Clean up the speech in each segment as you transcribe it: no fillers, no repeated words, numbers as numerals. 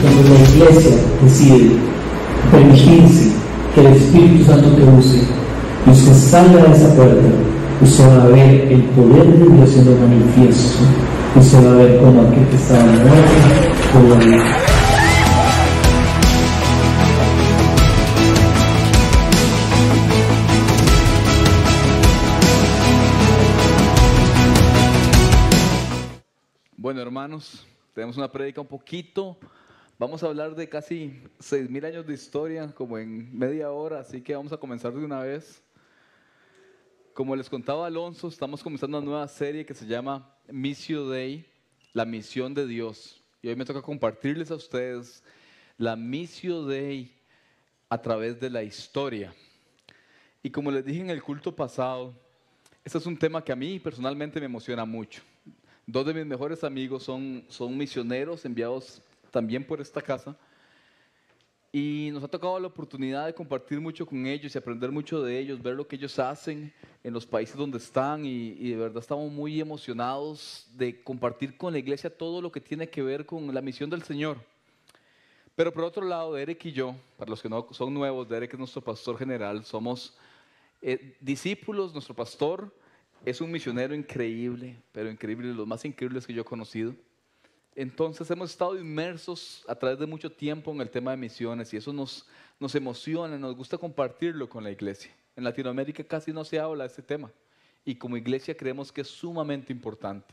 Cuando la Iglesia decide permitirse que el Espíritu Santo te use y usted salga de esa puerta, usted va a ver el poder de Dios siendo manifiesto. Usted va a ver cómo aquel que estaba muerto pudo vivir. Bueno, hermanos, tenemos una prédica un poquito. Vamos a hablar de casi 6.000 años de historia, como en media hora, así que vamos a comenzar de una vez. Como les contaba Alonso, estamos comenzando una nueva serie que se llama Missio Dei, la misión de Dios. Y hoy me toca compartirles a ustedes la Missio Dei a través de la historia. Y como les dije en el culto pasado, este es un tema que a mí personalmente me emociona mucho. Dos de mis mejores amigos son misioneros enviados también por esta casa, y nos ha tocado la oportunidad de compartir mucho con ellos y aprender mucho de ellos, ver lo que ellos hacen en los países donde están, y de verdad estamos muy emocionados de compartir con la iglesia todo lo que tiene que ver con la misión del Señor. Pero por otro lado, Derek y yo, para los que no son nuevos, Derek es nuestro pastor general, somos discípulos. Nuestro pastor es un misionero increíble, pero increíble, de los más increíbles que yo he conocido. Entonces hemos estado inmersos a través de mucho tiempo en el tema de misiones, y eso nos emociona, nos gusta compartirlo con la iglesia. En Latinoamérica casi no se habla de este tema, y como iglesia creemos que es sumamente importante.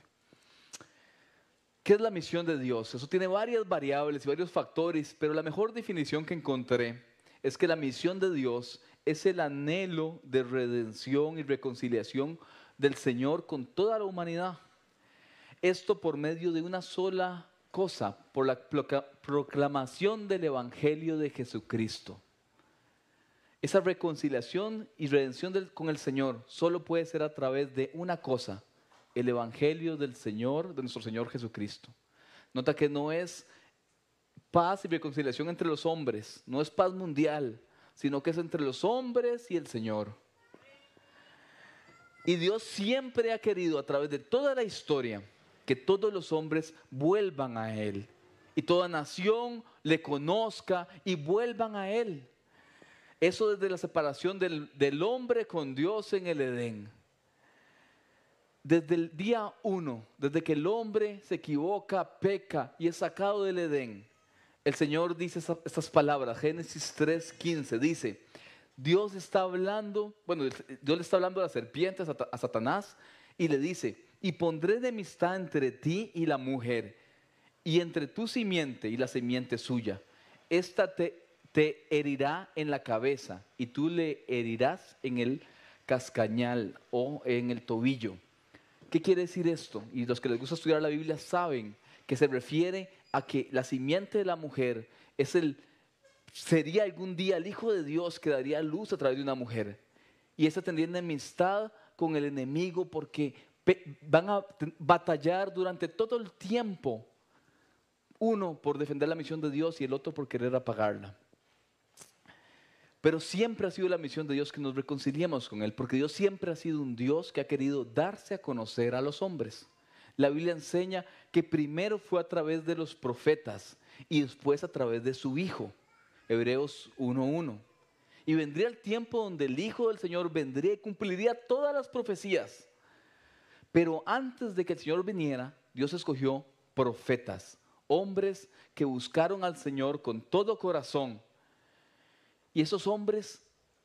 ¿Qué es la misión de Dios? Eso tiene varias variables y varios factores, pero la mejor definición que encontré es que la misión de Dios es el anhelo de redención y reconciliación del Señor con toda la humanidad. Esto por medio de una sola cosa, por la proclamación del Evangelio de Jesucristo. Esa reconciliación y redención con el Señor solo puede ser a través de una cosa: el Evangelio del Señor, de nuestro Señor Jesucristo. Nota que no es paz y reconciliación entre los hombres, no es paz mundial, sino que es entre los hombres y el Señor. Y Dios siempre ha querido, a través de toda la historia, que todos los hombres vuelvan a Él, y toda nación le conozca y vuelvan a Él. Eso desde la separación del hombre con Dios en el Edén. Desde el día 1, desde que el hombre se equivoca, peca y es sacado del Edén, el Señor dice estas palabras. Génesis 3:15 dice: Dios está hablando, Dios le está hablando a la serpiente, a Satanás, y le dice: y pondré enemistad entre ti y la mujer, y entre tu simiente y la simiente suya. Esta te herirá en la cabeza, y tú le herirás en el cascañal o en el tobillo. ¿Qué quiere decir esto? Y los que les gusta estudiar la Biblia saben que se refiere a que la simiente de la mujer sería algún día el Hijo de Dios que daría luz a través de una mujer. Y esta tendría enemistad con el enemigo, porque van a batallar durante todo el tiempo, uno por defender la misión de Dios y el otro por querer apagarla. Pero siempre ha sido la misión de Dios que nos reconciliemos con Él, porque Dios siempre ha sido un Dios que ha querido darse a conocer a los hombres. La Biblia enseña que primero fue a través de los profetas y después a través de su Hijo. Hebreos 1:1. Y vendría el tiempo donde el Hijo del Señor vendría y cumpliría todas las profecías. Pero antes de que el Señor viniera, Dios escogió profetas, hombres que buscaron al Señor con todo corazón. Y esos hombres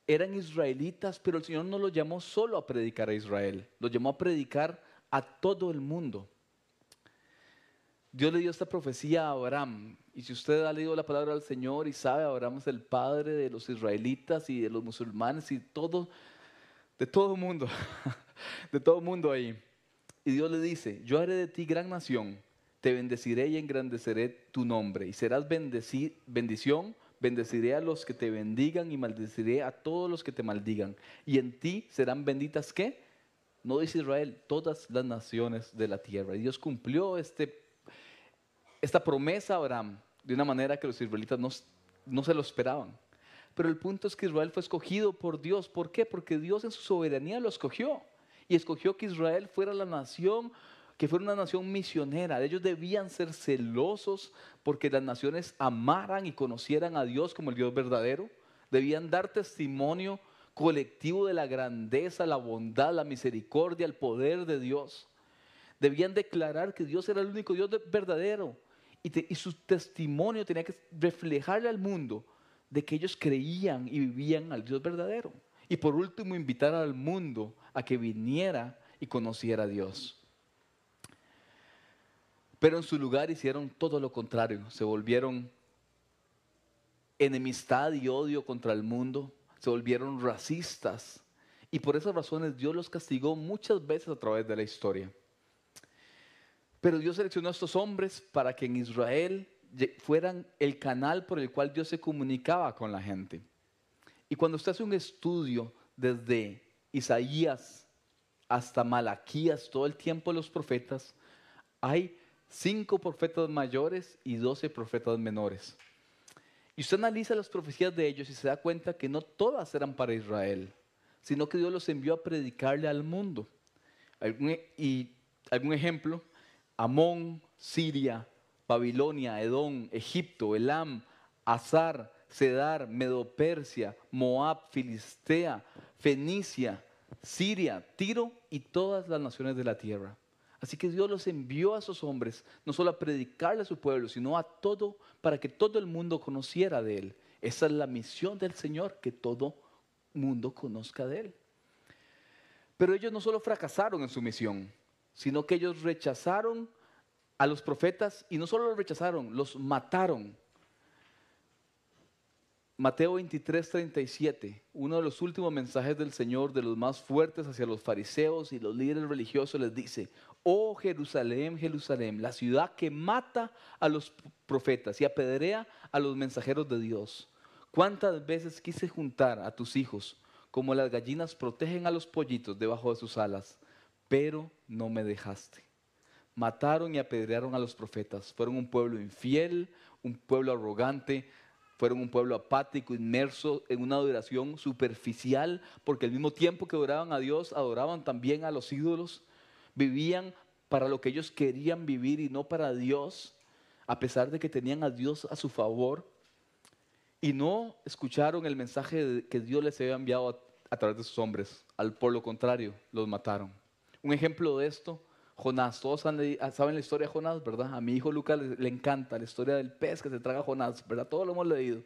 eran israelitas, pero el Señor no los llamó solo a predicar a Israel, los llamó a predicar a todo el mundo. Dios le dio esta profecía a Abraham. Y si usted ha leído la palabra del Señor y sabe, Abraham es el padre de los israelitas y de los musulmanes y todo, de todo el mundo, de todo el mundo ahí. Y Dios le dice, yo haré de ti gran nación, te bendeciré y engrandeceré tu nombre. Y serás bendición, bendeciré a los que te bendigan y maldeciré a todos los que te maldigan. Y en ti serán benditas, ¿qué? No dice Israel, todas las naciones de la tierra. Y Dios cumplió esta promesa a Abraham de una manera que los israelitas no se lo esperaban. Pero el punto es que Israel fue escogido por Dios. ¿Por qué? Porque Dios en su soberanía lo escogió. Y escogió que Israel fuera la nación, que fuera una nación misionera. Ellos debían ser celosos porque las naciones amaran y conocieran a Dios como el Dios verdadero. Debían dar testimonio colectivo de la grandeza, la bondad, la misericordia, el poder de Dios. Debían declarar que Dios era el único Dios verdadero. Y su testimonio tenía que reflejarle al mundo de que ellos creían y vivían al Dios verdadero. Y por último, invitar al mundo a que viniera y conociera a Dios. Pero en su lugar hicieron todo lo contrario. Se volvieron enemistad y odio contra el mundo. Se volvieron racistas. Y por esas razones Dios los castigó muchas veces a través de la historia. Pero Dios seleccionó a estos hombres para que en Israel fueran el canal por el cual Dios se comunicaba con la gente. Y cuando usted hace un estudio desde Isaías hasta Malaquías, todo el tiempo de los profetas, hay 5 profetas mayores y 12 profetas menores. Y usted analiza las profecías de ellos y se da cuenta que no todas eran para Israel, sino que Dios los envió a predicarle al mundo. Algún ejemplo: Amón, Siria, Babilonia, Edom, Egipto, Elam, Azar, Cedar, Medo-Persia, Moab, Filistea, Fenicia, Siria, Tiro y todas las naciones de la tierra. Así que Dios los envió a esos hombres, no solo a predicarle a su pueblo, sino a todo, para que todo el mundo conociera de Él. Esa es la misión del Señor, que todo mundo conozca de Él. Pero ellos no solo fracasaron en su misión, sino que ellos rechazaron a los profetas, y no solo los rechazaron, los mataron. Mateo 23:37, uno de los últimos mensajes del Señor, de los más fuertes hacia los fariseos y los líderes religiosos, les dice: oh Jerusalén, Jerusalén, la ciudad que mata a los profetas y apedrea a los mensajeros de Dios. ¿Cuántas veces quise juntar a tus hijos como las gallinas protegen a los pollitos debajo de sus alas, pero no me dejaste? Mataron y apedrearon a los profetas. Fueron un pueblo infiel, un pueblo arrogante. Fueron un pueblo apático, inmerso en una adoración superficial, porque al mismo tiempo que adoraban a Dios, adoraban también a los ídolos. Vivían para lo que ellos querían vivir y no para Dios, a pesar de que tenían a Dios a su favor. Y no escucharon el mensaje que Dios les había enviado a través de sus hombres. Por lo contrario, los mataron. Un ejemplo de esto: Jonás. Todos saben la historia de Jonás, ¿verdad? A mi hijo Lucas le encanta la historia del pez que se traga a Jonás, ¿verdad? Todos lo hemos leído.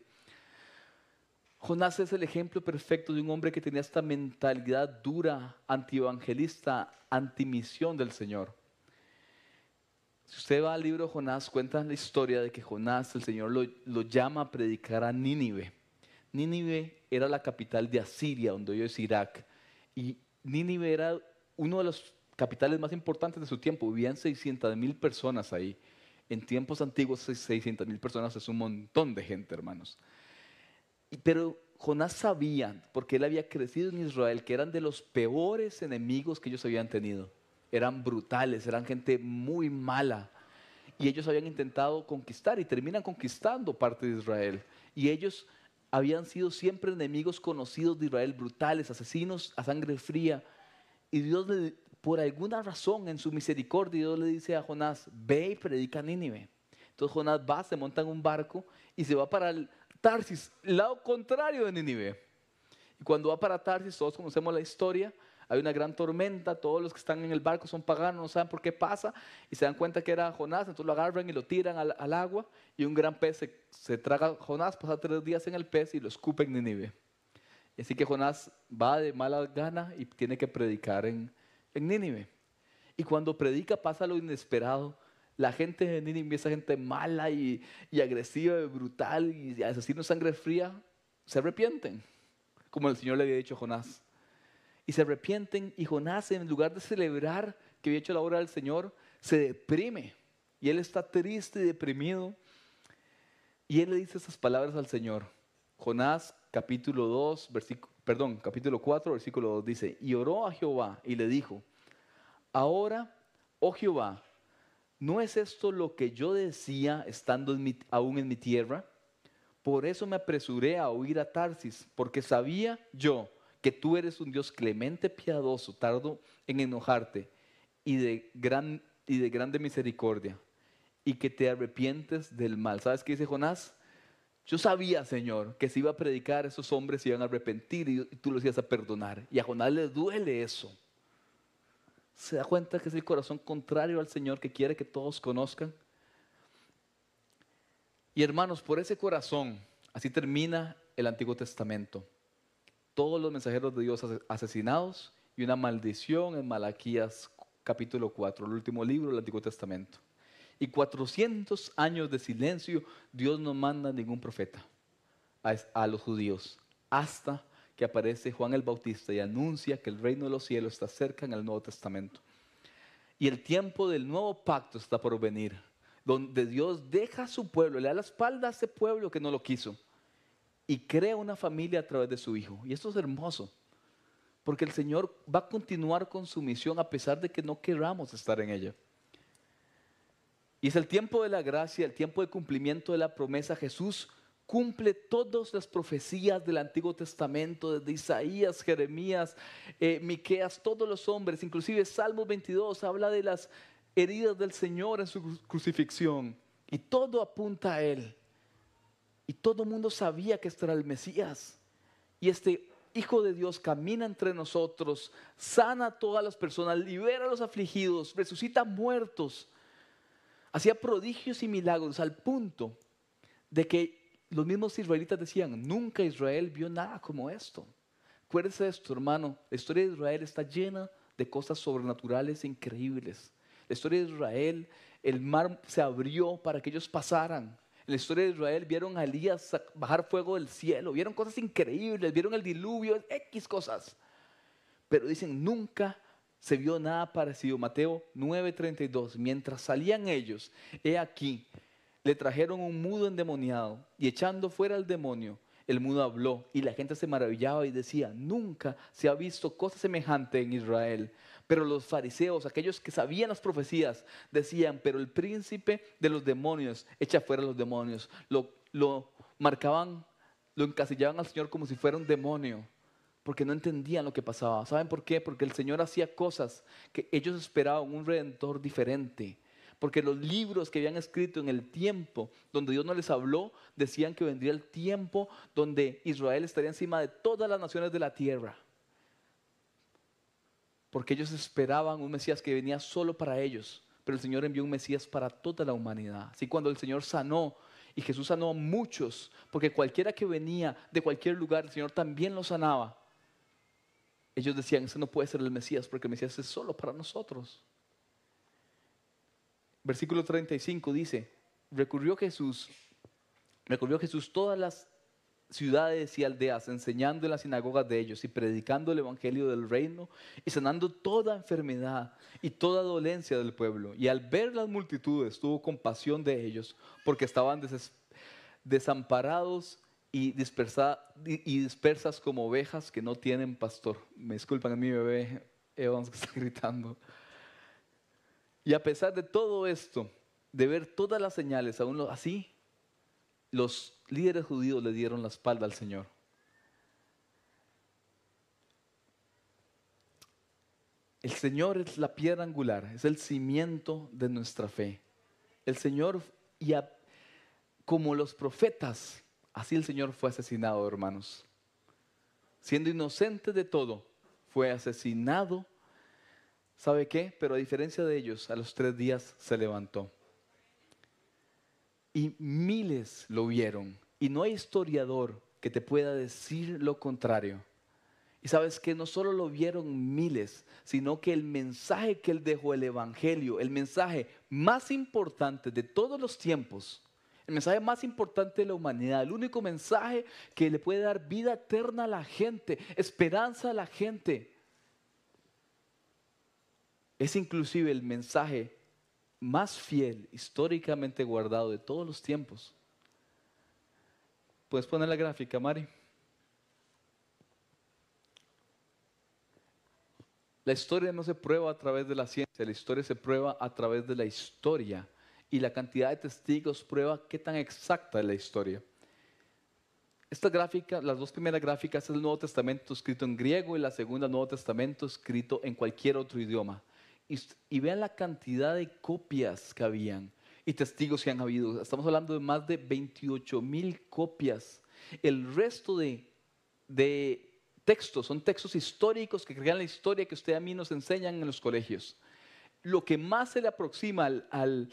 Jonás es el ejemplo perfecto de un hombre que tenía esta mentalidad dura, antievangelista, antimisión del Señor. Si usted va al libro de Jonás, cuenta la historia de que Jonás, el Señor lo llama a predicar a Nínive. Nínive era la capital de Asiria, donde hoy es Irak. Y Nínive era uno de los capitales más importantes de su tiempo. Vivían 600,000 personas ahí. En tiempos antiguos, 600,000 personas es un montón de gente, hermanos. Pero Jonás sabía, porque él había crecido en Israel, que eran de los peores enemigos que ellos habían tenido. Eran brutales, eran gente muy mala. Y ellos habían intentado conquistar y terminan conquistando parte de Israel. Y ellos habían sido siempre enemigos conocidos de Israel, brutales, asesinos a sangre fría. Y Dios, por alguna razón, en su misericordia, Dios le dice a Jonás: ve y predica a Nínive. Entonces Jonás va, se monta en un barco y se va para el Tarsis, el lado contrario de Nínive. Y cuando va para Tarsis, todos conocemos la historia, hay una gran tormenta, todos los que están en el barco son paganos, no saben por qué pasa, y se dan cuenta que era Jonás, entonces lo agarran y lo tiran al agua, y un gran pez se traga a Jonás, pasa 3 días en el pez y lo escupe en Nínive. Así que Jonás va de mala gana y tiene que predicar en Nínive. Y cuando predica pasa lo inesperado. la gente de Nínive, esa gente mala y agresiva y brutal y asesinos sangre fría, se arrepienten, como el Señor le había dicho a Jonás. Y se arrepienten, y Jonás, en lugar de celebrar que había hecho la obra del Señor, se deprime. Y él está triste y deprimido. Y él le dice estas palabras al Señor. Jonás capítulo 4, versículo 2 dice: y oró a Jehová y le dijo: ahora, oh Jehová, ¿no es esto lo que yo decía estando aún en mi tierra? Por eso me apresuré a huir a Tarsis, porque sabía yo que tú eres un Dios clemente, piadoso, tardo en enojarte y de grande misericordia, y que te arrepientes del mal. ¿Sabes qué dice Jonás? Yo sabía, Señor, que si iba a predicar, esos hombres se iban a arrepentir y tú los ibas a perdonar. Y a Jonás le duele eso. ¿Se da cuenta que es el corazón contrario al Señor que quiere que todos conozcan? Y hermanos, por ese corazón, así termina el Antiguo Testamento. Todos los mensajeros de Dios asesinados y una maldición en Malaquías capítulo 4, el último libro del Antiguo Testamento. Y 400 años de silencio, Dios no manda ningún profeta a los judíos, hasta que aparece Juan el Bautista y anuncia que el reino de los cielos está cerca en el Nuevo Testamento. Y el tiempo del nuevo pacto está por venir, donde Dios deja a su pueblo, le da la espalda a ese pueblo que no lo quiso y crea una familia a través de su Hijo. Y esto es hermoso, porque el Señor va a continuar con su misión a pesar de que no queramos estar en ella. Y es el tiempo de la gracia, el tiempo de cumplimiento de la promesa. Jesús cumple todas las profecías del Antiguo Testamento, desde Isaías, Jeremías, Miqueas, todos los hombres, inclusive Salmos 22 habla de las heridas del Señor en su crucifixión. Y todo apunta a Él. Y todo el mundo sabía que este era el Mesías. Y este Hijo de Dios camina entre nosotros, sana a todas las personas, libera a los afligidos, resucita muertos. Hacía prodigios y milagros al punto de que los mismos israelitas decían: nunca Israel vio nada como esto. Acuérdese de esto, hermano. La historia de Israel está llena de cosas sobrenaturales e increíbles. La historia de Israel, el mar se abrió para que ellos pasaran. En la historia de Israel vieron a Elías bajar fuego del cielo. Vieron cosas increíbles, vieron el diluvio, X cosas. Pero dicen, nunca se vio nada parecido. Mateo 9:32. Mientras salían ellos, he aquí, le trajeron un mudo endemoniado, y echando fuera al demonio, el mudo habló, y la gente se maravillaba y decía: nunca se ha visto cosa semejante en Israel. Pero los fariseos, aquellos que sabían las profecías, decían: pero el príncipe de los demonios echa fuera a los demonios. Lo marcaban, lo encasillaban al Señor como si fuera un demonio, porque no entendían lo que pasaba. ¿Saben por qué? Porque el Señor hacía cosas que ellos esperaban, un redentor diferente. Porque los libros que habían escrito en el tiempo donde Dios no les habló, decían que vendría el tiempo donde Israel estaría encima de todas las naciones de la tierra. Porque ellos esperaban un Mesías que venía solo para ellos, pero el Señor envió un Mesías para toda la humanidad. Así cuando el Señor sanó, y Jesús sanó a muchos, porque cualquiera que venía de cualquier lugar, el Señor también lo sanaba. Ellos decían: ese no puede ser el Mesías, porque el Mesías es solo para nosotros. Versículo 35 dice: recorrió Jesús todas las ciudades y aldeas, enseñando en las sinagogas de ellos y predicando el evangelio del reino y sanando toda enfermedad y toda dolencia del pueblo. Y al ver las multitudes tuvo compasión de ellos, porque estaban desamparados y dispersas como ovejas que no tienen pastor. Me disculpan, a mi bebé Evans que está gritando. Y a pesar de todo esto, de ver todas las señales, aún así, los líderes judíos le dieron la espalda al Señor. El Señor es la piedra angular, es el cimiento de nuestra fe. El Señor, como los profetas, así el Señor fue asesinado, hermanos. Siendo inocente de todo, fue asesinado. ¿Sabe qué? Pero a diferencia de ellos, a los 3 días se levantó. Y miles lo vieron. Y no hay historiador que te pueda decir lo contrario. Y sabes que no solo lo vieron miles, sino que el mensaje que él dejó, el evangelio, el mensaje más importante de todos los tiempos, el mensaje más importante de la humanidad, el único mensaje que le puede dar vida eterna a la gente, esperanza a la gente, es inclusive el mensaje más fiel, históricamente guardado de todos los tiempos. ¿Puedes poner la gráfica, Mari? La historia no se prueba a través de la ciencia, la historia se prueba a través de la historia. Y la cantidad de testigos prueba qué tan exacta es la historia. Esta gráfica, las dos primeras gráficas es el Nuevo Testamento escrito en griego y la segunda el Nuevo Testamento escrito en cualquier otro idioma. Y vean la cantidad de copias que habían y testigos que han habido. Estamos hablando de más de 28,000 copias. El resto de textos son textos históricos que crean la historia que usted a mí nos enseñan en los colegios. Lo que más se le aproxima al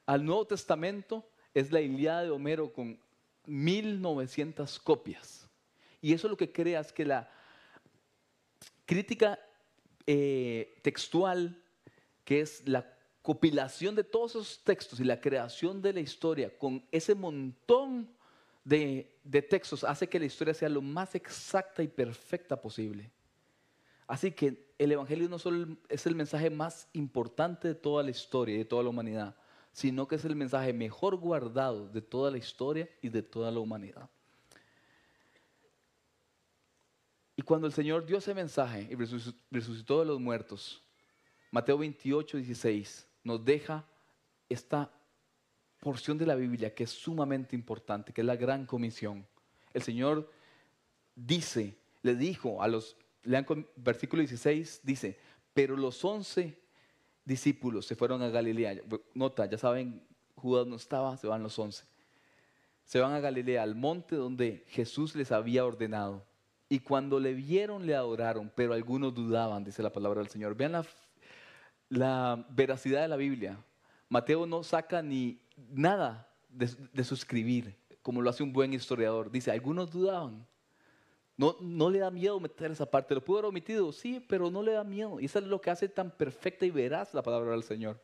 Nuevo Testamento es la Ilíada de Homero con 1900 copias. Y eso lo que crea es que la crítica textual, que es la compilación de todos esos textos y la creación de la historia con ese montón de textos, hace que la historia sea lo más exacta y perfecta posible. Así que el Evangelio no solo es el mensaje más importante de toda la historia y de toda la humanidad, sino que es el mensaje mejor guardado de toda la historia y de toda la humanidad. Y cuando el Señor dio ese mensaje y resucitó de los muertos, Mateo 28:16 nos deja esta porción de la Biblia que es sumamente importante, que es la gran comisión. El Señor dice, le dijo a los, lean con versículo 16, dice, pero los 11 discípulos se fueron a Galilea. Nota, ya saben, Judas no estaba, se van los 11. Se van a Galilea, al monte donde Jesús les había ordenado. Y cuando le vieron, le adoraron, pero algunos dudaban, dice la palabra del Señor. Vean la veracidad de la Biblia. Mateo no saca ni nada de su escribir, como lo hace un buen historiador. Dice, algunos dudaban. No le da miedo meter esa parte. ¿Lo pudo haber omitido? Sí, pero no le da miedo. Y eso es lo que hace tan perfecta y veraz la palabra del Señor.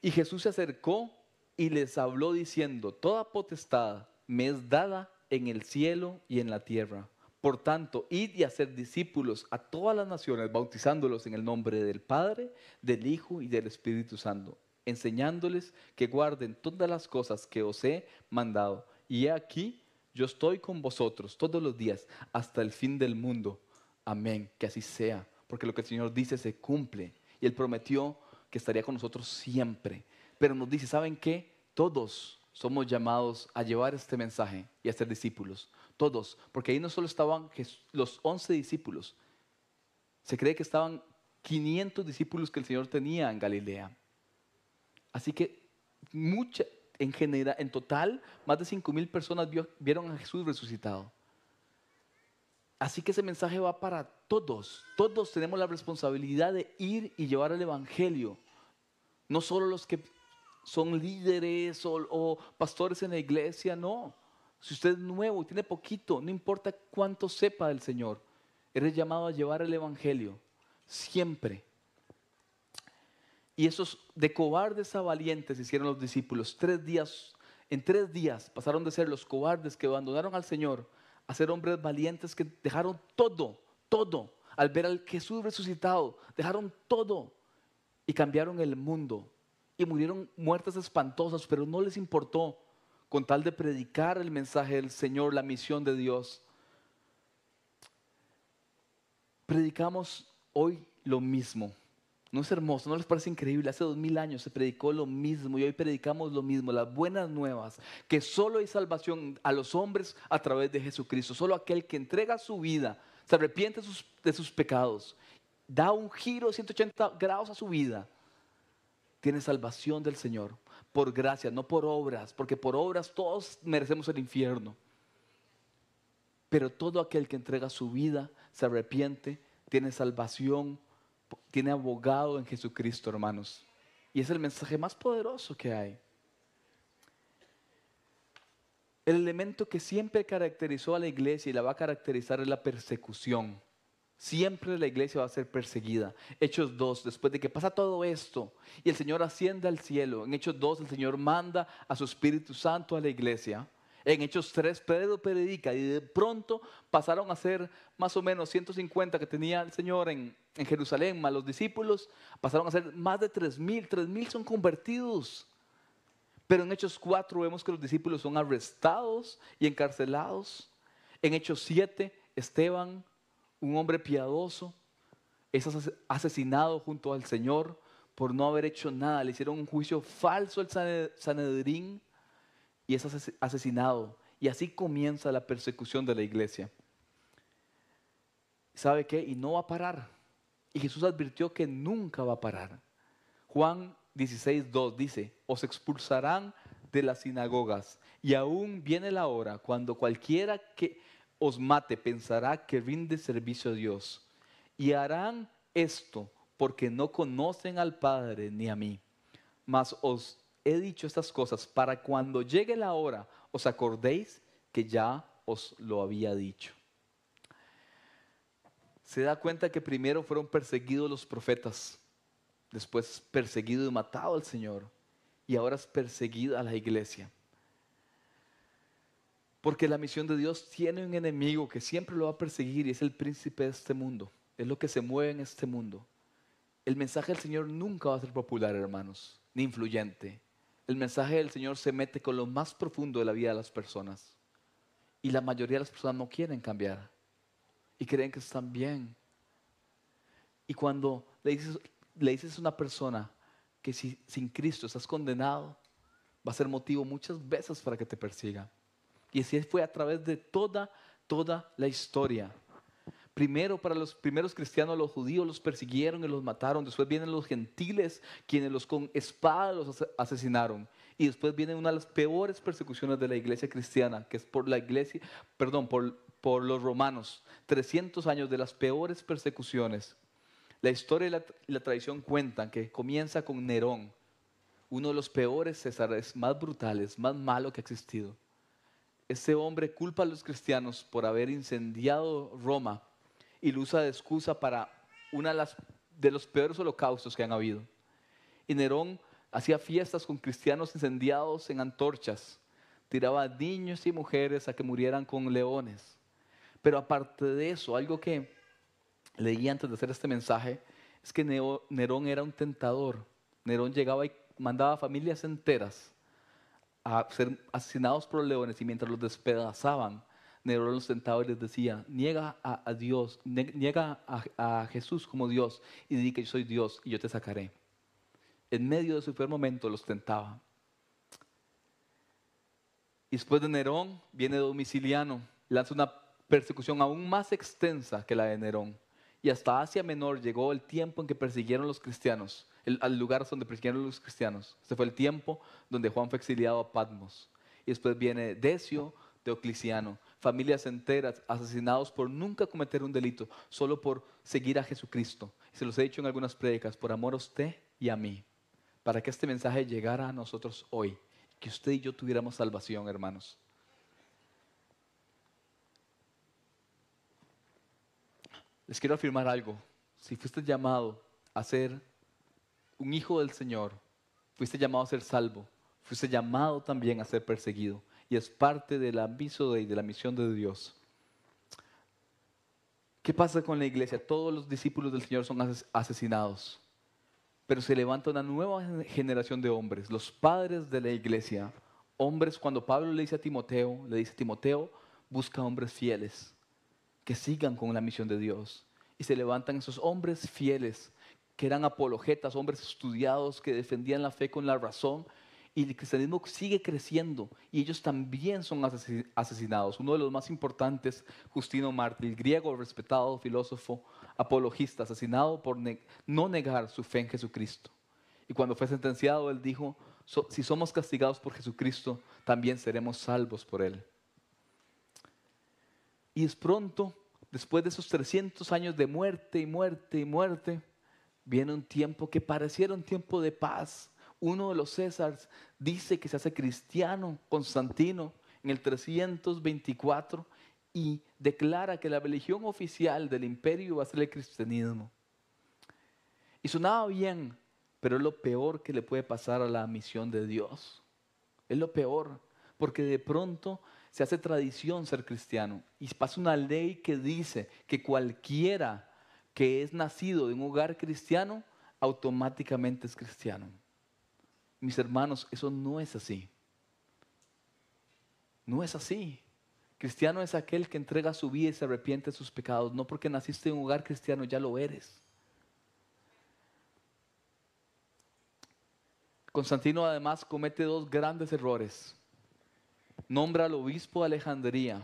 Y Jesús se acercó y les habló diciendo, toda potestad me es dada en el cielo y en la tierra. Por tanto, id y hacer discípulos a todas las naciones, bautizándolos en el nombre del Padre, del Hijo y del Espíritu Santo, enseñándoles que guarden todas las cosas que os he mandado. Y he aquí, yo estoy con vosotros todos los días hasta el fin del mundo. Amén, que así sea, porque lo que el Señor dice se cumple. Y Él prometió que estaría con nosotros siempre. Pero nos dice, ¿saben qué? Todos somos llamados a llevar este mensaje y a ser discípulos. Todos, porque ahí no solo estaban los 11 discípulos, se cree que estaban 500 discípulos que el Señor tenía en Galilea. Así que en general, en total, más de 5,000 personas vieron a Jesús resucitado. Así que ese mensaje va para todos. Todos tenemos la responsabilidad de ir y llevar el Evangelio. No solo los que son líderes o pastores en la iglesia, no. Si usted es nuevo y tiene poquito, no importa cuánto sepa del Señor, eres llamado a llevar el Evangelio, siempre. Y esos de cobardes a valientes hicieron los discípulos. En 3 días pasaron de ser los cobardes que abandonaron al Señor a ser hombres valientes que dejaron todo, al ver al Jesús resucitado, dejaron todo y cambiaron el mundo. Y murieron muertes espantosas, pero no les importó, con tal de predicar el mensaje del Señor, la misión de Dios. Predicamos hoy lo mismo. ¿No es hermoso? ¿No les parece increíble? Hace 2000 años se predicó lo mismo y hoy predicamos lo mismo, las buenas nuevas, que solo hay salvación a los hombres a través de Jesucristo. Solo aquel que entrega su vida, se arrepiente de sus pecados, da un giro de 180 grados a su vida, tiene salvación del Señor, por gracia, no por obras, porque por obras todos merecemos el infierno. Pero todo aquel que entrega su vida, se arrepiente, tiene salvación, tiene abogado en Jesucristo, hermanos. Y es el mensaje más poderoso que hay. El elemento que siempre caracterizó a la iglesia y la va a caracterizar es la persecución. Siempre la iglesia va a ser perseguida. Hechos 2, después de que pasa todo esto y el Señor asciende al cielo, en Hechos 2 el Señor manda a su Espíritu Santo a la iglesia. En Hechos 3 Pedro predica y de pronto pasaron a ser más o menos 150 que tenía el Señor en Jerusalén, más los discípulos, pasaron a ser más de 3,000. 3,000 son convertidos. Pero en Hechos 4 vemos que los discípulos son arrestados y encarcelados. En Hechos 7, Esteban, un hombre piadoso, es asesinado junto al Señor por no haber hecho nada. Le hicieron un juicio falso al Sanedrín y es asesinado. Y así comienza la persecución de la iglesia. ¿Sabe qué? Y no va a parar. Y Jesús advirtió que nunca va a parar. Juan 16:2 dice, os expulsarán de las sinagogas y aún viene la hora cuando cualquiera que os mate pensará que rinde servicio a Dios. Y harán esto porque no conocen al Padre ni a mí. Mas os he dicho estas cosas para cuando llegue la hora os acordéis que ya os lo había dicho. Se da cuenta que primero fueron perseguidos los profetas, después perseguido y matado al Señor, y ahora es perseguida la iglesia. Porque la misión de Dios tiene un enemigo que siempre lo va a perseguir y es el príncipe de este mundo. Es lo que se mueve en este mundo. El mensaje del Señor nunca va a ser popular, hermanos, ni influyente. El mensaje del Señor se mete con lo más profundo de la vida de las personas. Y la mayoría de las personas no quieren cambiar. Y creen que están bien. Y cuando le dices a una persona que si sin Cristo estás condenado, va a ser motivo muchas veces para que te persiga. Y así fue a través de toda la historia. Primero, para los primeros cristianos, los judíos los persiguieron y los mataron. Después vienen los gentiles, quienes los con espada los asesinaron. Y después viene una de las peores persecuciones de la iglesia cristiana, que es por los romanos. 300 años de las peores persecuciones. La historia y la tradición cuentan que comienza con Nerón, uno de los peores césares, más brutales, más malos que ha existido. Este hombre culpa a los cristianos por haber incendiado Roma y lo usa de excusa para uno de los peores holocaustos que han habido. Y Nerón hacía fiestas con cristianos incendiados en antorchas, tiraba a niños y mujeres a que murieran con leones. Pero aparte de eso, algo que leí antes de hacer este mensaje, es que Nerón era un tentador. Nerón llegaba y mandaba a familias enteras a ser asesinados por leones y mientras los despedazaban, Nerón los tentaba y les decía, niega a Dios, niega a Jesús como Dios y di que yo soy Dios y yo te sacaré. En medio de su peor momento los tentaba. Y después de Nerón viene Domiciliano, lanza una persecución aún más extensa que la de Nerón. Y hasta Asia Menor llegó el tiempo en que persiguieron los cristianos, al lugar donde persiguieron los cristianos. Este fue el tiempo donde Juan fue exiliado a Patmos. Y después viene Decio, Diocleciano, familias enteras asesinados por nunca cometer un delito, solo por seguir a Jesucristo. Y se los he dicho en algunas prédicas, por amor a usted y a mí, para que este mensaje llegara a nosotros hoy, que usted y yo tuviéramos salvación, hermanos. Les quiero afirmar algo. Si fuiste llamado a ser un hijo del Señor, fuiste llamado a ser salvo, fuiste llamado también a ser perseguido. Y es parte del aviso y de la misión de Dios. ¿Qué pasa con la iglesia? Todos los discípulos del Señor son asesinados. Pero se levanta una nueva generación de hombres, los padres de la iglesia. Hombres, cuando Pablo le dice a Timoteo, busca hombres fieles que sigan con la misión de Dios. Y se levantan esos hombres fieles que eran apologetas, hombres estudiados que defendían la fe con la razón. Y el cristianismo sigue creciendo y ellos también son asesinados. Uno de los más importantes, Justino Mártir, griego respetado, filósofo, apologista, asesinado por no negar su fe en Jesucristo. Y cuando fue sentenciado, él dijo, si somos castigados por Jesucristo, también seremos salvos por él. Y es pronto, después de esos 300 años de muerte y muerte y muerte, viene un tiempo que pareciera un tiempo de paz. Uno de los Césares dice que se hace cristiano, Constantino, en el 324 y declara que la religión oficial del imperio va a ser el cristianismo. Y sonaba bien, pero es lo peor que le puede pasar a la misión de Dios. Es lo peor, porque de pronto se hace tradición ser cristiano y pasa una ley que dice que cualquiera que es nacido de un hogar cristiano automáticamente es cristiano. Mis hermanos, eso no es así. No es así. Cristiano es aquel que entrega su vida y se arrepiente de sus pecados. No porque naciste en un hogar cristiano ya lo eres. Constantino además comete dos grandes errores. Nombra al obispo de Alejandría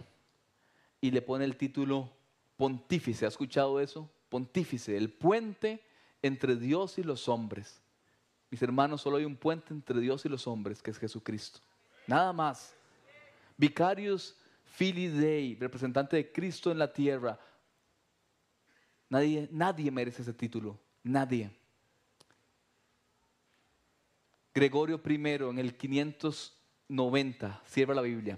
y le pone el título pontífice. ¿Ha escuchado eso? Pontífice, el puente entre Dios y los hombres. Mis hermanos, solo hay un puente entre Dios y los hombres, que es Jesucristo. Nada más. Vicarius Filii Dei, representante de Cristo en la tierra. Nadie merece ese título. Nadie. Gregorio I en el 590 cierra la Biblia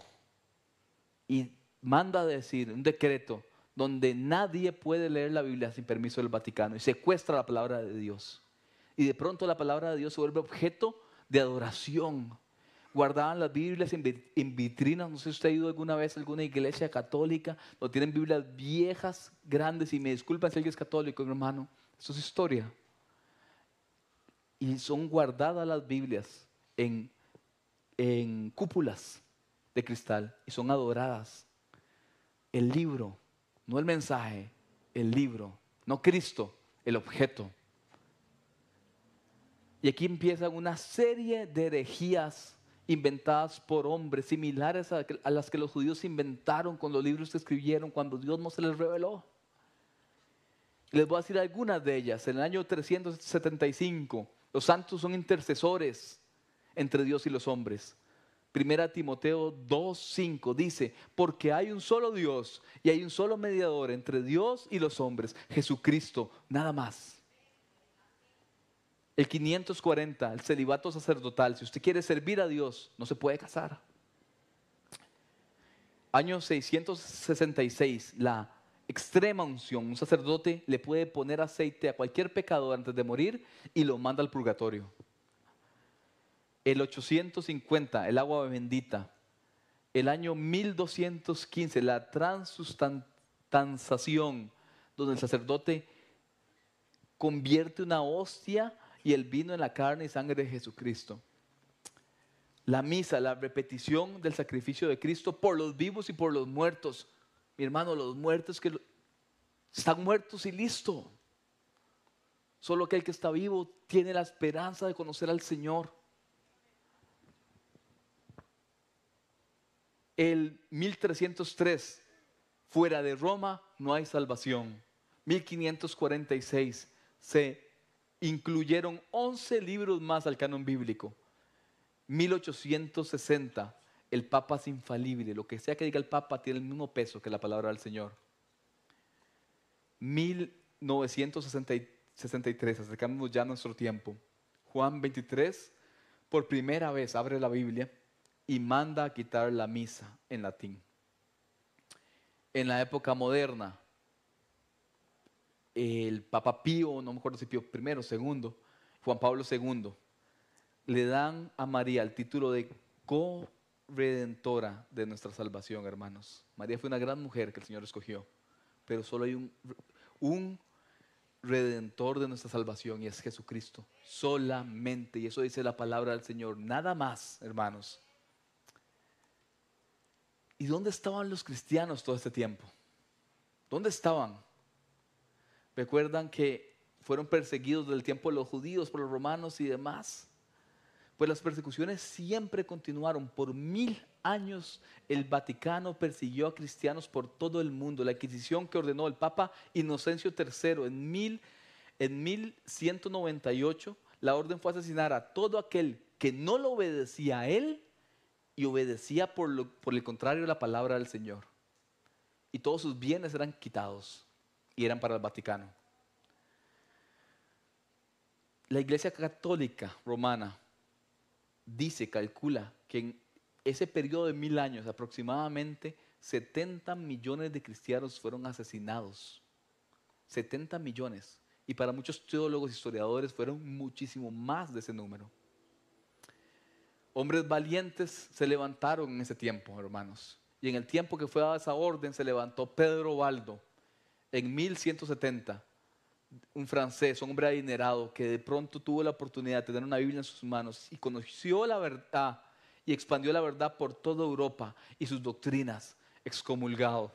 y manda a decir un decreto donde nadie puede leer la Biblia sin permiso del Vaticano y secuestra la palabra de Dios. Y de pronto la palabra de Dios se vuelve objeto de adoración. Guardaban las Biblias en vitrinas. No sé si usted ha ido alguna vez a alguna iglesia católica donde tienen Biblias viejas, grandes, y me disculpan si alguien es católico, mi hermano, eso es historia. Y son guardadas las Biblias en cúpulas de cristal y son adoradas. El libro, no el mensaje, el libro, no Cristo, el objeto. Y aquí empiezan una serie de herejías inventadas por hombres, similares a las que los judíos inventaron con los libros que escribieron cuando Dios no se les reveló. Les voy a decir algunas de ellas. En el año 375, los santos son intercesores entre Dios y los hombres. Primera Timoteo 2:5 dice, porque hay un solo Dios y hay un solo mediador entre Dios y los hombres, Jesucristo, nada más. El 540, el celibato sacerdotal. Si usted quiere servir a Dios, no se puede casar. Año 666, la extrema unción. Un sacerdote le puede poner aceite a cualquier pecador antes de morir y lo manda al purgatorio. El 850, el agua bendita. El año 1215, la transustanciación, donde el sacerdote convierte una hostia y el vino en la carne y sangre de Jesucristo. La misa, la repetición del sacrificio de Cristo por los vivos y por los muertos. Mi hermano, los muertos que están muertos y listo. Solo aquel que está vivo tiene la esperanza de conocer al Señor. El 1303, fuera de Roma no hay salvación. 1546, se incluyeron 11 libros más al canon bíblico. 1860, el Papa es infalible. Lo que sea que diga el Papa tiene el mismo peso que la palabra del Señor. 1963, acercamos ya a nuestro tiempo. Juan 23, por primera vez abre la Biblia y manda a quitar la misa en latín. En la época moderna, el Papa Pío, no me acuerdo si Pío I o segundo, Juan Pablo II, le dan a María el título de co-redentora de nuestra salvación, hermanos. María fue una gran mujer que el Señor escogió, pero solo hay un redentor de nuestra salvación y es Jesucristo, solamente. Y eso dice la palabra del Señor, nada más, hermanos. ¿Y dónde estaban los cristianos todo este tiempo? ¿Dónde estaban? ¿Recuerdan que fueron perseguidos desde el tiempo de los judíos por los romanos y demás? Pues las persecuciones siempre continuaron. Por 1000 años el Vaticano persiguió a cristianos por todo el mundo. La Inquisición que ordenó el Papa Inocencio III en 1198, la orden fue asesinar a todo aquel que no lo obedecía a él y obedecía por el contrario la palabra del Señor. Y todos sus bienes eran quitados y eran para el Vaticano. La Iglesia Católica Romana calcula que ese periodo de 1000 años, aproximadamente 70 millones de cristianos fueron asesinados. 70 millones. Y para muchos teólogos, historiadores, fueron muchísimo más de ese número. Hombres valientes se levantaron en ese tiempo, hermanos. Y en el tiempo que fue dada esa orden, se levantó Pedro Baldo en 1170. Un francés, un hombre adinerado, que de pronto tuvo la oportunidad de tener una Biblia en sus manos y conoció la verdad y expandió la verdad por toda Europa y sus doctrinas, excomulgado.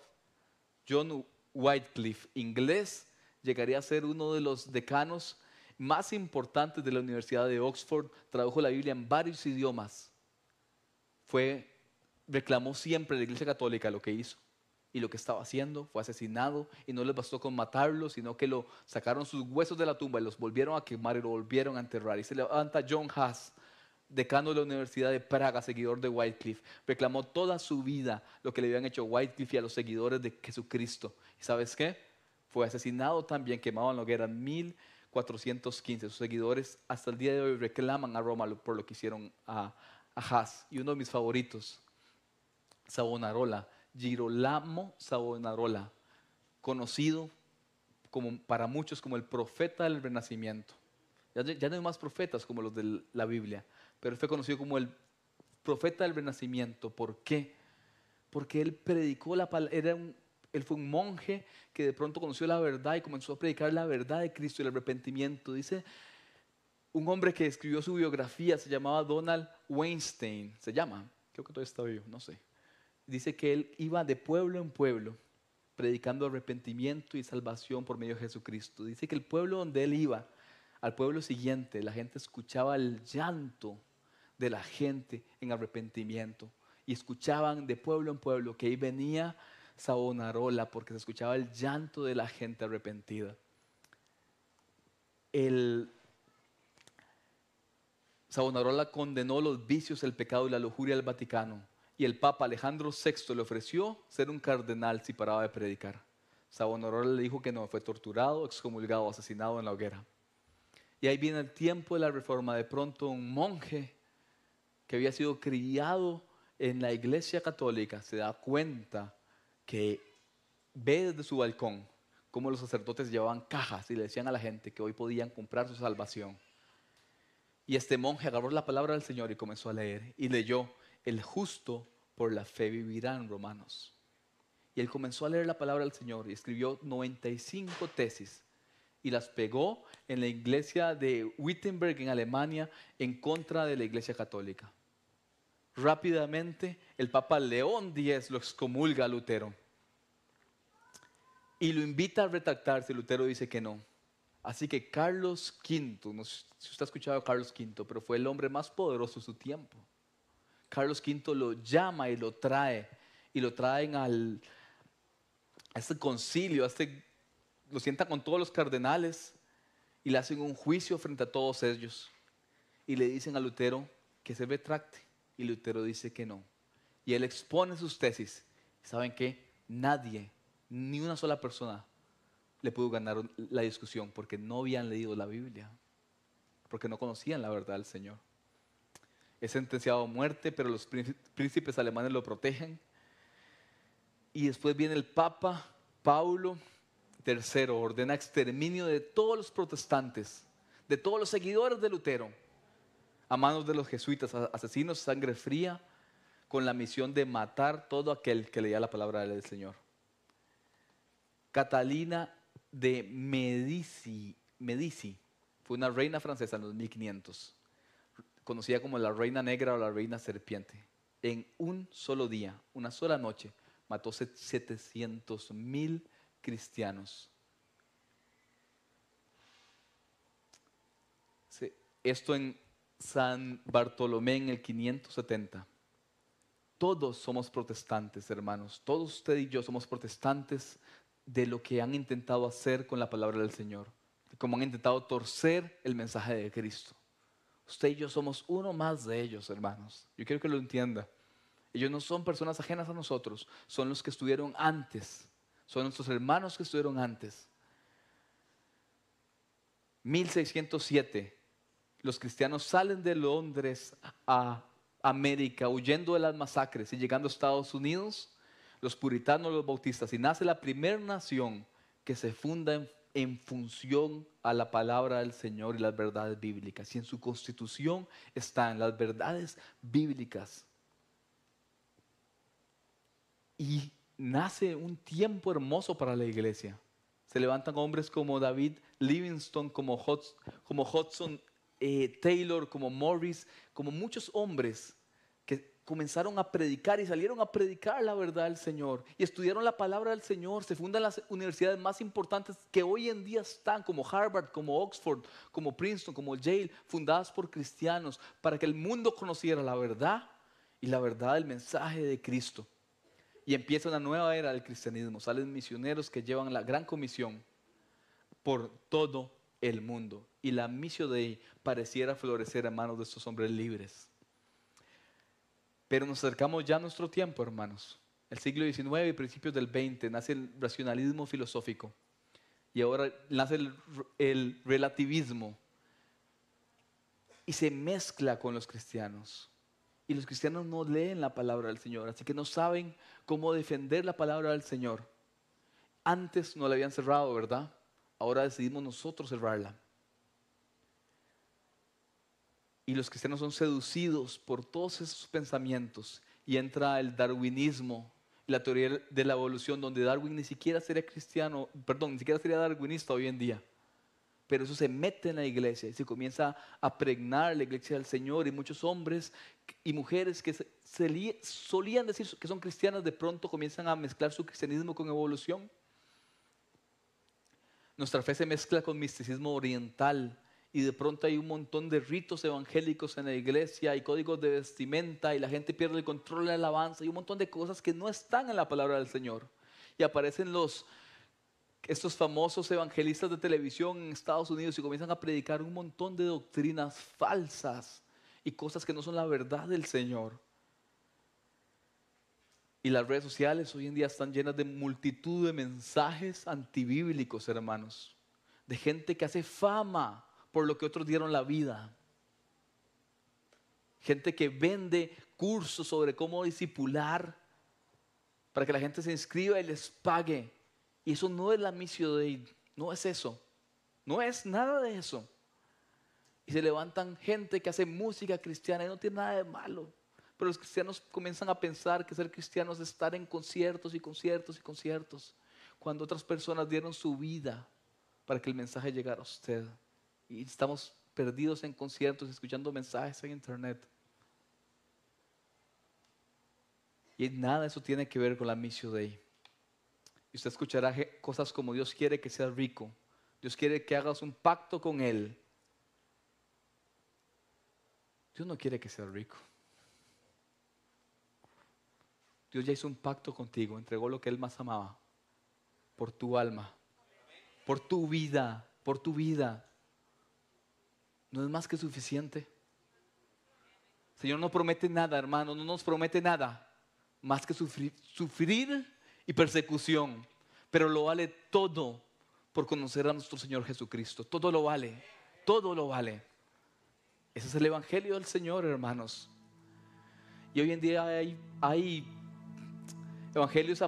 John Wycliffe, inglés, llegaría a ser uno de los decanos más importantes de la Universidad de Oxford, tradujo la Biblia en varios idiomas. Reclamó siempre a la Iglesia Católica lo que hizo y lo que estaba haciendo. Fue asesinado y no les bastó con matarlo, sino que lo sacaron sus huesos de la tumba y los volvieron a quemar y lo volvieron a enterrar. Y se levanta John Huss, decano de la Universidad de Praga, seguidor de Wycliffe. Reclamó toda su vida lo que le habían hecho Wycliffe y a los seguidores de Jesucristo. ¿Y sabes qué? Fue asesinado también, quemado en la hoguera en 1415. Sus seguidores hasta el día de hoy reclaman a Roma por lo que hicieron a Huss. Y uno de mis favoritos, Savonarola, Girolamo Savonarola, conocido para muchos como el profeta del Renacimiento. Ya no hay más profetas como los de la Biblia, pero él fue conocido como el profeta del Renacimiento. ¿Por qué? Porque él predicó la palabra. Él fue un monje que de pronto conoció la verdad y comenzó a predicar la verdad de Cristo y el arrepentimiento. Dice un hombre que escribió su biografía, se llamaba Donald Weinstein, creo que todavía está vivo, no sé. Dice que él iba de pueblo en pueblo predicando arrepentimiento y salvación por medio de Jesucristo. Dice que el pueblo donde él iba, al pueblo siguiente, la gente escuchaba el llanto de la gente en arrepentimiento y escuchaban de pueblo en pueblo que ahí venía Savonarola porque se escuchaba el llanto de la gente arrepentida. Savonarola condenó los vicios, el pecado y la lujuria al Vaticano. Y el Papa Alejandro VI le ofreció ser un cardenal si paraba de predicar. Savonarola le dijo que no, fue torturado, excomulgado, asesinado en la hoguera. Y ahí viene el tiempo de la Reforma. De pronto un monje que había sido criado en la Iglesia Católica se da cuenta que ve desde su balcón cómo los sacerdotes llevaban cajas y le decían a la gente que hoy podían comprar su salvación. Y este monje agarró la palabra del Señor y comenzó a leer. Y leyó: el justo por la fe vivirá, en Romanos. Y él comenzó a leer la palabra del Señor y escribió 95 tesis. Y las pegó en la iglesia de Wittenberg en Alemania en contra de la Iglesia Católica. Rápidamente el Papa León X lo excomulga a Lutero. Y lo invita a retractarse. Lutero dice que no. Así que Carlos V, no sé si usted ha escuchado a Carlos V, pero fue el hombre más poderoso de su tiempo. Carlos V lo llama y lo traen a este concilio, lo sientan con todos los cardenales y le hacen un juicio frente a todos ellos. Y le dicen a Lutero que se retracte. Y Lutero dice que no. Y él expone sus tesis. ¿Saben qué? Nadie, ni una sola persona le pudo ganar la discusión porque no habían leído la Biblia, porque no conocían la verdad del Señor. Es sentenciado a muerte, pero los príncipes alemanes lo protegen. Y después viene el Papa Paulo III, ordena exterminio de todos los protestantes, de todos los seguidores de Lutero, a manos de los jesuitas, asesinos, sangre fría, con la misión de matar todo aquel que leía la palabra del Señor. Catalina de Medici fue una reina francesa en los 1500, conocida como la reina negra o la reina serpiente. En un solo día, una sola noche, mató 700,000 cristianos. Esto en San Bartolomé en el 570. Todos somos protestantes, hermanos. Todos usted y yo somos protestantes de lo que han intentado hacer con la palabra del Señor, de cómo han intentado torcer el mensaje de Cristo. Usted y yo somos uno más de ellos, hermanos. Yo quiero que lo entienda. Ellos no son personas ajenas a nosotros, son los que estuvieron antes, son nuestros hermanos que estuvieron antes. 1607, los cristianos salen de Londres a América, huyendo de las masacres y llegando a Estados Unidos, los puritanos, los bautistas, y nace la primera nación que se funda en función a la palabra del Señor y las verdades bíblicas. Y en su constitución están las verdades bíblicas. Y nace un tiempo hermoso para la iglesia. Se levantan hombres como David Livingstone, como Hudson Taylor, como Morris, como muchos hombres que comenzaron a predicar y salieron a predicar la verdad del Señor y estudiaron la palabra del Señor. Se fundan las universidades más importantes que hoy en día están, como Harvard, como Oxford, como Princeton, como Yale, fundadas por cristianos para que el mundo conociera la verdad y la verdad del mensaje de Cristo. Y empieza una nueva era del cristianismo. Salen misioneros que llevan la gran comisión por todo el mundo. Y la Missio Dei pareciera florecer en manos de estos hombres libres. Pero nos acercamos ya a nuestro tiempo, hermanos. El siglo XIX y principios del XX nace el racionalismo filosófico. Y ahora nace el relativismo. Y se mezcla con los cristianos. Y los cristianos no leen la palabra del Señor, así que no saben cómo defender la palabra del Señor. Antes no la habían cerrado, ¿verdad? Ahora decidimos nosotros cerrarla. Y los cristianos son seducidos por todos esos pensamientos. Y entra el darwinismo, la teoría de la evolución, donde Darwin ni siquiera sería cristiano, perdón, ni siquiera sería darwinista hoy en día. Pero eso se mete en la iglesia y se comienza a pregnar la iglesia del Señor, y muchos hombres y mujeres que solían decir que son cristianos, de pronto comienzan a mezclar su cristianismo con evolución. Nuestra fe se mezcla con misticismo oriental y de pronto hay un montón de ritos evangélicos en la iglesia y códigos de vestimenta y la gente pierde el control de la alabanza y un montón de cosas que no están en la palabra del Señor. Y aparecen estos famosos evangelistas de televisión en Estados Unidos y comienzan a predicar un montón de doctrinas falsas y cosas que no son la verdad del Señor. Y las redes sociales hoy en día están llenas de multitud de mensajes antibíblicos, hermanos, de gente que hace fama por lo que otros dieron la vida. Gente que vende cursos sobre cómo discipular para que la gente se inscriba y les pague. Y eso no es la Missio Dei, no es eso, no es nada de eso. Y se levantan gente que hace música cristiana y no tiene nada de malo. Pero los cristianos comienzan a pensar que ser cristianos es estar en conciertos y conciertos y conciertos, cuando otras personas dieron su vida para que el mensaje llegara a usted. Y estamos perdidos en conciertos, escuchando mensajes en internet. Y nada de eso tiene que ver con la Missio Dei. Y usted escuchará cosas como: Dios quiere que seas rico, Dios quiere que hagas un pacto con Él. Dios no quiere que seas rico. Dios ya hizo un pacto contigo, entregó lo que Él más amaba, por tu alma, por tu vida, por tu vida. No es más que suficiente. El Señor no promete nada, hermano, no nos promete nada más que sufrir y persecución, pero lo vale todo por conocer a nuestro Señor Jesucristo. Todo lo vale, todo lo vale. Ese es el Evangelio del Señor, hermanos. Y hoy en día hay evangelios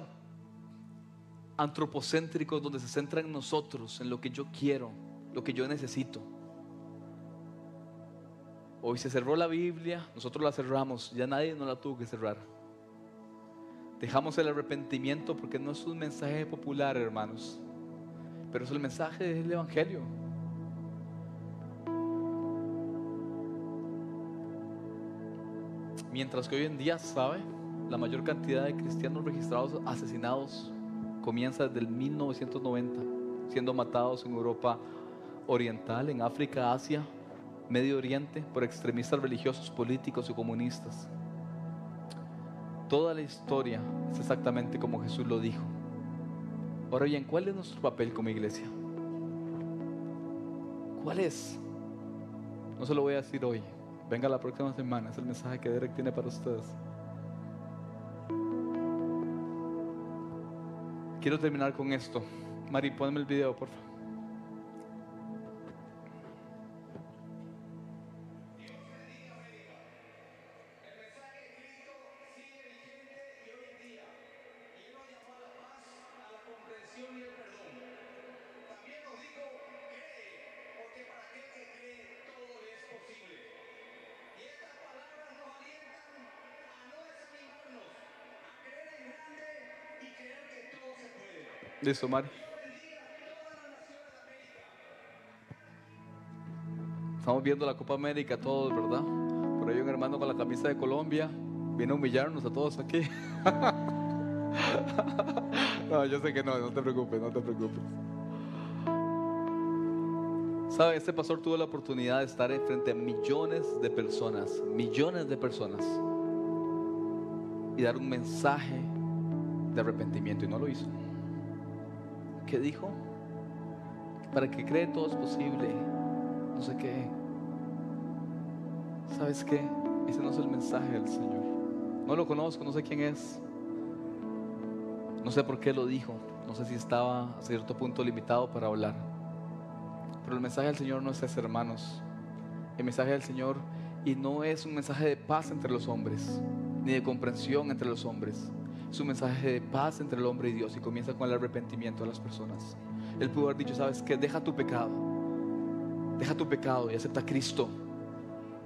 antropocéntricos donde se centran en nosotros, en lo que yo quiero, lo que yo necesito. Hoy se cerró la Biblia, nosotros la cerramos, ya nadie nos la tuvo que cerrar. Dejamos el arrepentimiento porque no es un mensaje popular, hermanos, pero es el mensaje del Evangelio. Mientras que hoy en día, ¿sabe? La mayor cantidad de cristianos registrados asesinados comienza desde el 1990, siendo matados en Europa Oriental, en África, Asia, Medio Oriente, por extremistas religiosos, políticos y comunistas. Toda la historia es exactamente como Jesús lo dijo. Ahora bien, ¿cuál es nuestro papel como iglesia? ¿Cuál es? No se lo voy a decir hoy. Venga la próxima semana, es el mensaje que Derek tiene para ustedes. Quiero terminar con esto. Mari, ponme el video, por favor. Listo, Mari. Estamos viendo la Copa América todos, ¿verdad? Por ahí un hermano con la camisa de Colombia viene a humillarnos a todos aquí. No, yo sé que no te preocupes, no te preocupes. ¿Sabe? Este pastor tuvo la oportunidad de estar frente a millones de personas, y dar un mensaje de arrepentimiento, y no lo hizo. ¿Qué dijo? Para el que cree todo es posible. No sé qué. ¿Sabes qué? Ese no es el mensaje del Señor. No lo conozco, no sé quién es. No sé por qué lo dijo. No sé si estaba a cierto punto limitado para hablar. Pero el mensaje del Señor no es ese, hermanos. El mensaje del Señor, y no es un mensaje de paz entre los hombres, ni de comprensión entre los hombres. Es un mensaje de paz entre el hombre y Dios, y comienza con el arrepentimiento de las personas. Él pudo haber dicho, ¿sabes qué? Deja tu pecado y acepta a Cristo,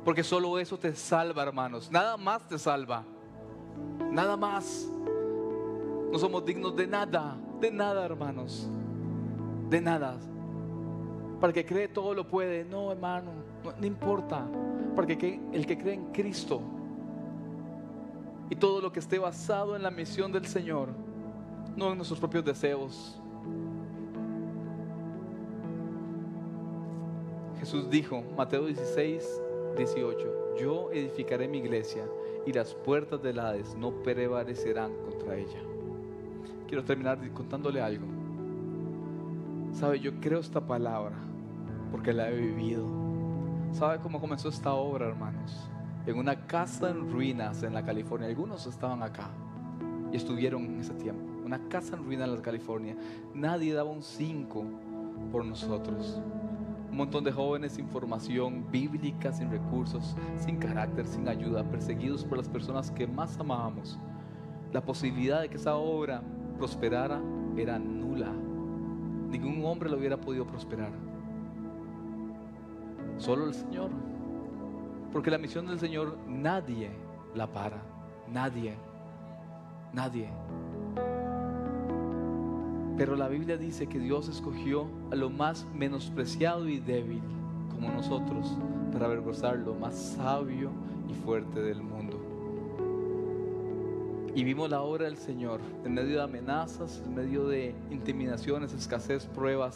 porque solo eso te salva, hermanos. Nada más te salva, nada más. No somos dignos de nada, hermanos, de nada. Para el que cree todo lo puede. No, hermano, no importa. Para el que cree en Cristo y todo lo que esté basado en la misión del Señor, no en nuestros propios deseos. Jesús dijo, Mateo 16:18, yo edificaré mi iglesia y las puertas del Hades no prevalecerán contra ella. Quiero terminar contándole algo. ¿Sabe? Yo creo esta palabra porque la he vivido. ¿Sabe cómo comenzó esta obra, hermanos? En una casa en ruinas en la California. Algunos estaban acá y estuvieron en ese tiempo. Una casa en ruinas en la California. Nadie daba un 5 por nosotros. Un montón de jóvenes sin formación bíblica, sin recursos, sin carácter, sin ayuda, perseguidos por las personas que más amábamos. La posibilidad de que esa obra prosperara era nula. Ningún hombre lo hubiera podido prosperar, solo el Señor. Porque la misión del Señor nadie la para. Nadie. Pero la Biblia dice que Dios escogió a lo más menospreciado y débil, como nosotros, para avergonzar lo más sabio y fuerte del mundo. Y vimos la obra del Señor en medio de amenazas, en medio de intimidaciones, escasez, prueba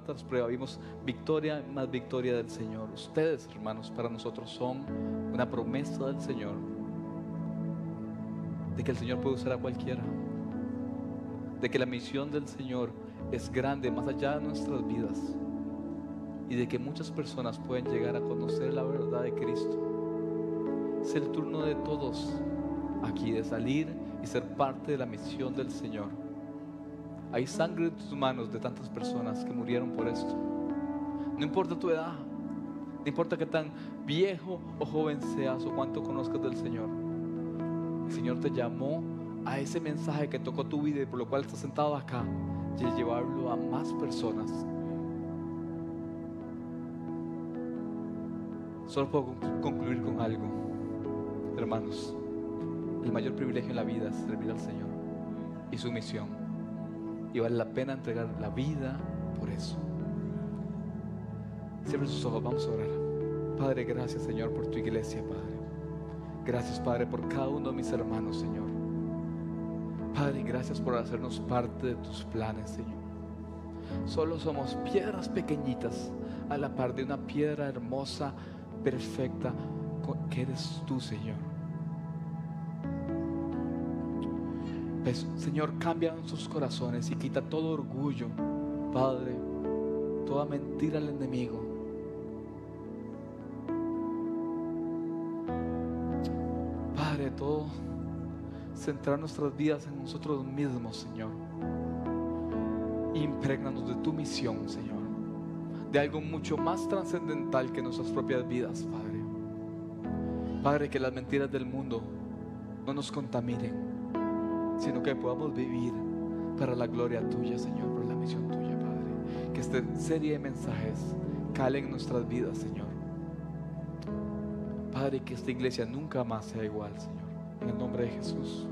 tras prueba. Vimos victoria más victoria del Señor. Ustedes, hermanos, para nosotros son una promesa del Señor, de que el Señor puede usar a cualquiera, de que la misión del Señor es grande, más allá de nuestras vidas, y de que muchas personas pueden llegar a conocer la verdad de Cristo. Es el turno de todos aquí de salir y ser parte de la misión del Señor. Hay sangre en tus manos de tantas personas que murieron por esto. No importa tu edad, no importa qué tan viejo o joven seas o cuánto conozcas del Señor. El Señor te llamó a ese mensaje que tocó tu vida y por lo cual estás sentado acá, y llevarlo a más personas. Solo puedo concluir con algo, hermanos. El mayor privilegio en la vida es servir al Señor y su misión, y vale la pena entregar la vida por eso. Cierre sus ojos, vamos a orar. Padre, gracias, Señor, por tu iglesia, Padre. Gracias, Padre, por cada uno de mis hermanos, Señor. Padre, gracias por hacernos parte de tus planes, Señor. Solo somos piedras pequeñitas a la par de una piedra hermosa, perfecta, que eres tú, Señor. Pues, Señor, cambia nuestros corazones y quita todo orgullo, Padre, toda mentira al enemigo. Padre, todo centrar nuestras vidas en nosotros mismos, Señor. Imprégnanos de tu misión, Señor, de algo mucho más trascendental que nuestras propias vidas, Padre. Padre, que las mentiras del mundo no nos contaminen, sino que podamos vivir para la gloria tuya, Señor, por la misión tuya, Padre. Que esta serie de mensajes cale en nuestras vidas, Señor. Padre, que esta iglesia nunca más sea igual, Señor. En el nombre de Jesús.